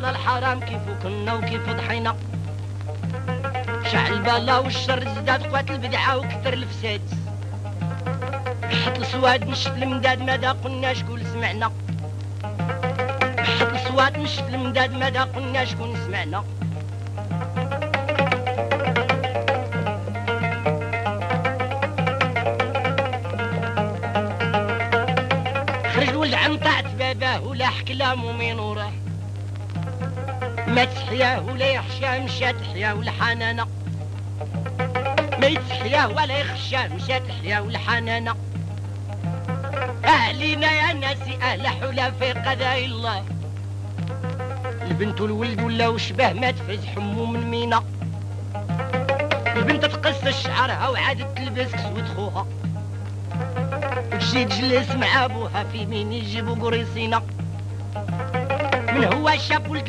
الحرام كيف كنا وكيف ضحينا. شعل البلا والشر زداد قوات البدعة وكثر الفساد. بحط السواد مشت المداد ماذا قلنا شكون سمعنا. بحط السواد مشت المداد ماذا قلنا شكون سمعنا. خرج الولد عن طاعة باباه ولا حكلامو من وراه. ما تحياه ولا يخشاه مشات حياه والحنانة. ما يتحياه ولا يخشاه مشات حياه والحنانة. أهلنا يا ناسي أهل حلفاء قضاء الله. البنت والولد ولاو شباه ما تفز حمو من مينا. البنت تقص شعرها وعادت تلبس كسوة خوها وتجي تجلس مع ابوها في مين يجيبوا قريصينا. من هو شاف ولد